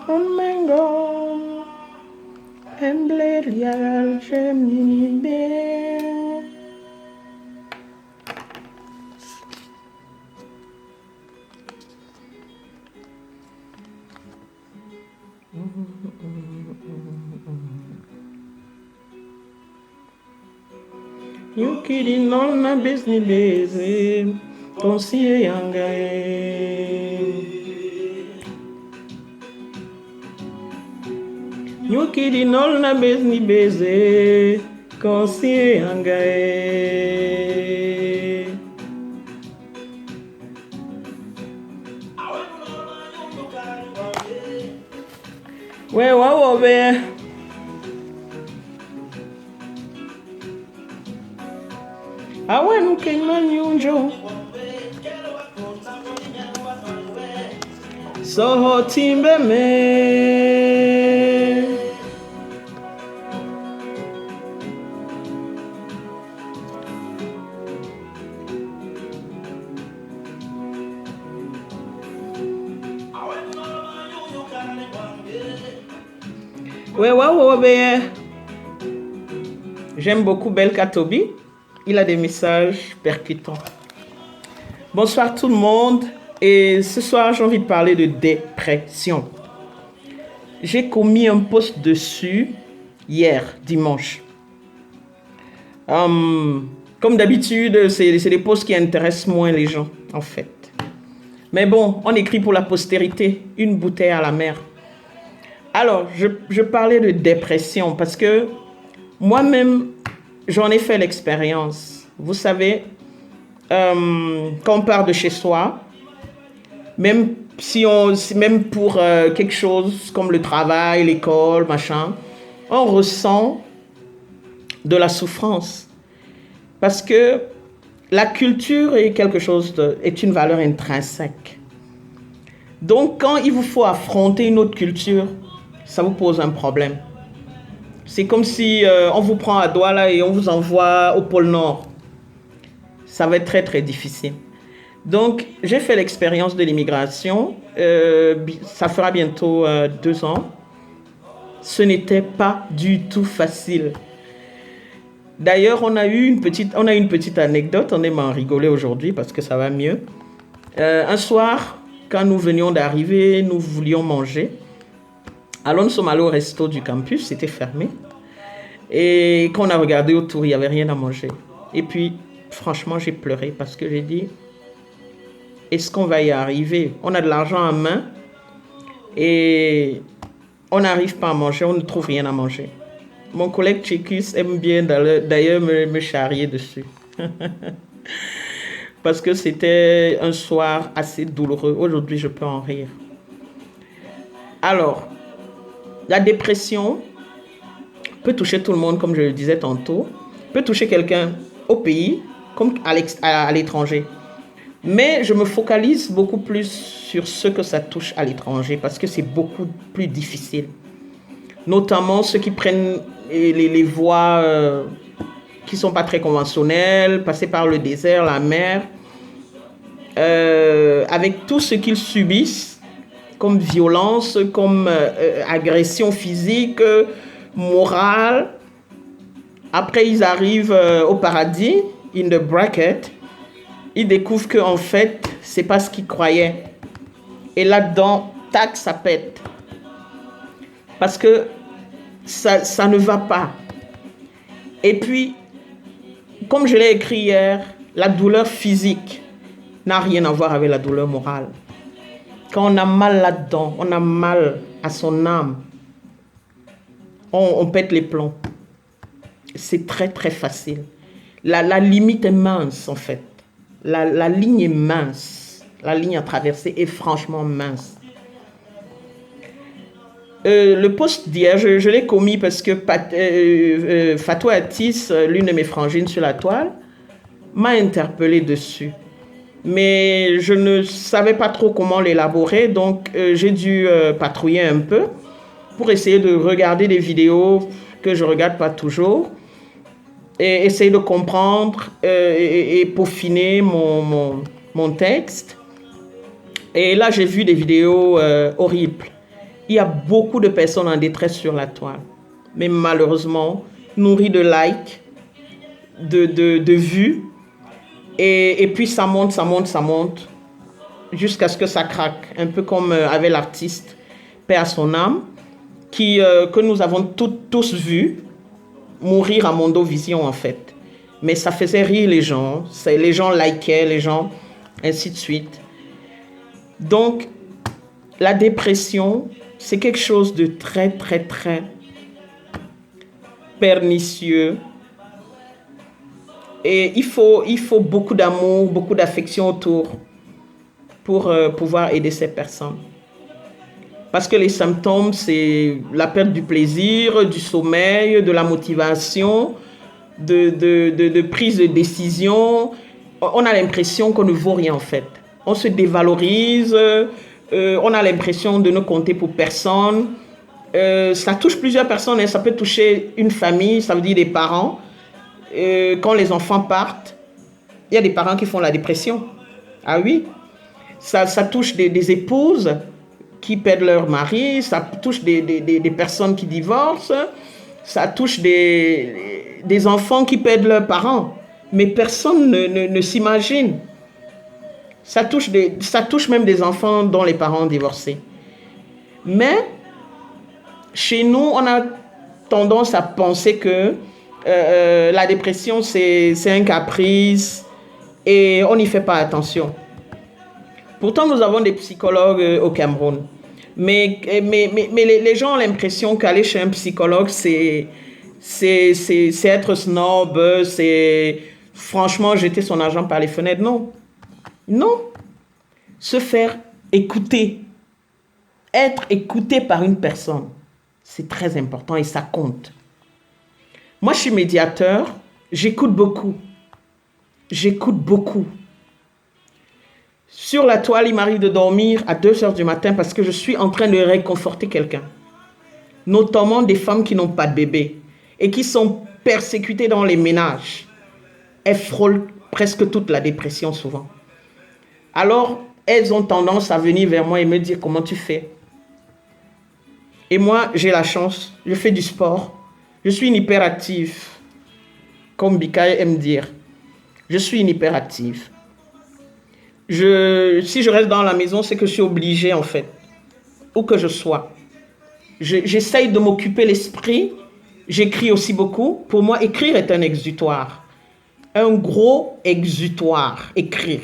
on mango, embleria gemini. Yukiri non na besni beze, konsiye yangae. Yukiri non na besni beze, konsiye yangae. We wawo be. Awenu kenman yunjo Soho timbe me We wawo be. J'aime beaucoup Belka Toby. Il a des messages percutants. Bonsoir tout le monde. Et ce soir, j'ai envie de parler de dépression. J'ai commis un post dessus hier, dimanche. Comme d'habitude, c'est des posts qui intéressent moins les gens, en fait. Mais bon, on écrit pour la postérité, une bouteille à la mer. Alors, je parlais de dépression parce que moi-même, j'en ai fait l'expérience. Vous savez, quand on part de chez soi, même pour quelque chose comme le travail, l'école, machin, on ressent de la souffrance. Parce que la culture est est une valeur intrinsèque. Donc, quand il vous faut affronter une autre culture, ça vous pose un problème. C'est comme si on vous prend à Douala et on vous envoie au pôle Nord. Ça va être très, très difficile. Donc, j'ai fait l'expérience de l'immigration. Ça fera bientôt 2 ans. Ce n'était pas du tout facile. D'ailleurs, on a une petite anecdote. On aime en rigoler aujourd'hui parce que ça va mieux. Un soir, quand nous venions d'arriver, nous voulions manger. Alors, nous sommes allés au resto du campus, c'était fermé. Et quand on a regardé autour, il n'y avait rien à manger. Et puis, franchement, j'ai pleuré parce que j'ai dit, est-ce qu'on va y arriver? On a de l'argent en main et on n'arrive pas à manger, on ne trouve rien à manger. Mon collègue Tchécus aime bien d'ailleurs me charrier dessus. Parce que c'était un soir assez douloureux. Aujourd'hui, je peux en rire. Alors, la dépression peut toucher tout le monde, comme je le disais tantôt, peut toucher quelqu'un au pays comme à l'étranger. Mais je me focalise beaucoup plus sur ce que ça touche à l'étranger parce que c'est beaucoup plus difficile. Notamment ceux qui prennent les voies qui ne sont pas très conventionnelles, passer par le désert, la mer, avec tout ce qu'ils subissent comme violence, comme agression physique, morale. Après, ils arrivent au paradis, in the bracket. Ils découvrent qu'en fait, c'est pas ce qu'ils croyaient. Et là-dedans, tac, ça pète. Parce que ça ne va pas. Et puis, comme je l'ai écrit hier, la douleur physique n'a rien à voir avec la douleur morale. Quand on a mal là-dedans, on a mal à son âme, on pète les plombs. C'est très, très facile. La limite est mince, en fait. La ligne est mince. La ligne à traverser est franchement mince. Le post d'hier, je l'ai commis parce que Fatou Atis, l'une de mes frangines sur la toile, m'a interpellé dessus. Mais je ne savais pas trop comment l'élaborer, donc j'ai dû patrouiller un peu pour essayer de regarder des vidéos que je ne regarde pas toujours et essayer de comprendre et peaufiner mon texte. Et là, j'ai vu des vidéos horribles. Il y a beaucoup de personnes en détresse sur la toile. Mais malheureusement, nourries de likes, de vues, et puis ça monte, ça monte, ça monte, jusqu'à ce que ça craque. Un peu comme avec l'artiste, paix à son âme, que nous avons tous vu mourir à Mondovision en fait. Mais ça faisait rire les gens. Les gens likaient, les gens, ainsi de suite. Donc, la dépression, c'est quelque chose de très, très, très pernicieux. Et il faut beaucoup d'amour, beaucoup d'affection autour pour pouvoir aider ces personnes. Parce que les symptômes, c'est la perte du plaisir, du sommeil, de la motivation, de prise de décision. On a l'impression qu'on ne vaut rien en fait. On se dévalorise, on a l'impression de ne compter pour personne. Ça touche plusieurs personnes, hein. Ça peut toucher une famille, ça veut dire des parents. Quand les enfants partent, il y a des parents qui font la dépression. Ah oui, ça touche des épouses qui perdent leur mari, ça touche des personnes qui divorcent, ça touche des enfants qui perdent leurs parents. Mais personne ne s'imagine. Ça touche même des enfants dont les parents ont divorcé. Mais chez nous, on a tendance à penser que la dépression, c'est un caprice et on n'y fait pas attention. Pourtant, nous avons des psychologues au Cameroun. Mais les gens ont l'impression qu'aller chez un psychologue, c'est être snob, c'est franchement jeter son argent par les fenêtres. Non. Non. Se faire écouter. Être écouté par une personne, c'est très important et ça compte. Moi, je suis médiateur, j'écoute beaucoup. J'écoute beaucoup. Sur la toile, il m'arrive de dormir à 2h du matin parce que je suis en train de réconforter quelqu'un. Notamment des femmes qui n'ont pas de bébé et qui sont persécutées dans les ménages. Elles frôlent presque toute la dépression souvent. Alors, elles ont tendance à venir vers moi et me dire comment tu fais. Et moi, j'ai la chance, je fais du sport. Je suis une hyperactive, comme Bikaï aime dire. Je suis une hyperactive. Si je reste dans la maison, c'est que je suis obligée en fait, où que je sois. J'essaye de m'occuper l'esprit. J'écris aussi beaucoup. Pour moi, écrire est un exutoire. Un gros exutoire, écrire.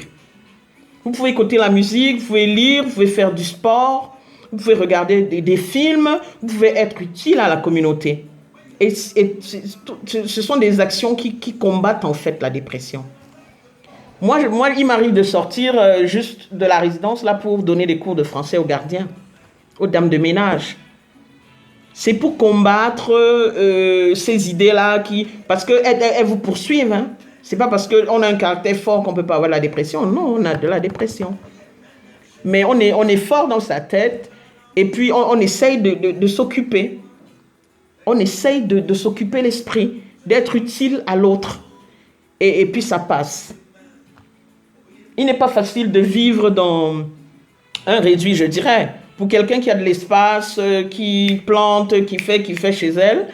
Vous pouvez écouter la musique, vous pouvez lire, vous pouvez faire du sport, vous pouvez regarder des films, vous pouvez être utile à la communauté. Et ce sont des actions qui combattent en fait la dépression. Moi, il m'arrive de sortir juste de la résidence là pour donner des cours de français aux gardiens, aux dames de ménage. C'est pour combattre ces idées-là parce qu'elles vous poursuivent. Hein. Ce n'est pas parce qu'on a un caractère fort qu'on ne peut pas avoir la dépression. Non, on a de la dépression. Mais on est fort dans sa tête et puis on essaye de s'occuper. On essaye de s'occuper l'esprit, d'être utile à l'autre. Et puis ça passe. Il n'est pas facile de vivre dans un réduit, je dirais. Pour quelqu'un qui a de l'espace, qui plante, qui fait chez elle,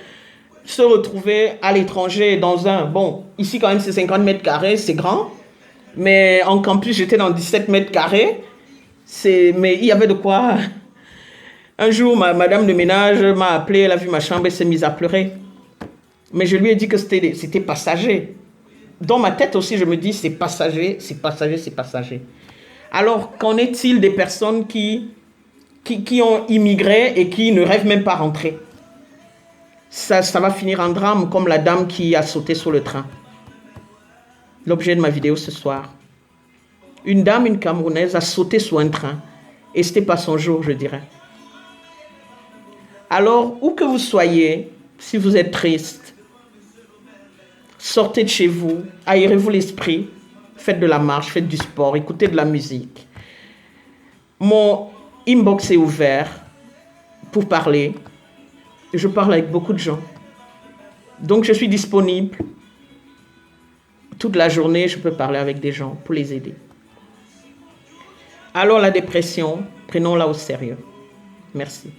se retrouver à l'étranger dans bon, ici quand même c'est 50 mètres carrés, c'est grand. Mais en campus, j'étais dans 17 mètres carrés. Mais il y avait de quoi. Un jour, madame de ménage m'a appelé, elle a vu ma chambre et s'est mise à pleurer. Mais je lui ai dit que c'était passager. Dans ma tête aussi, je me dis, c'est passager, c'est passager, c'est passager. Alors, qu'en est-il des personnes qui ont immigré et qui ne rêvent même pas rentrer? Ça va finir en drame, comme la dame qui a sauté sur le train. L'objet de ma vidéo ce soir. Une dame, une Camerounaise, a sauté sur un train. Et ce n'était pas son jour, je dirais. Alors, où que vous soyez, si vous êtes triste, sortez de chez vous, aérez-vous l'esprit, faites de la marche, faites du sport, écoutez de la musique. Mon inbox est ouvert pour parler. Je parle avec beaucoup de gens. Donc, je suis disponible. Toute la journée, je peux parler avec des gens pour les aider. Alors, la dépression, prenons-la au sérieux. Merci.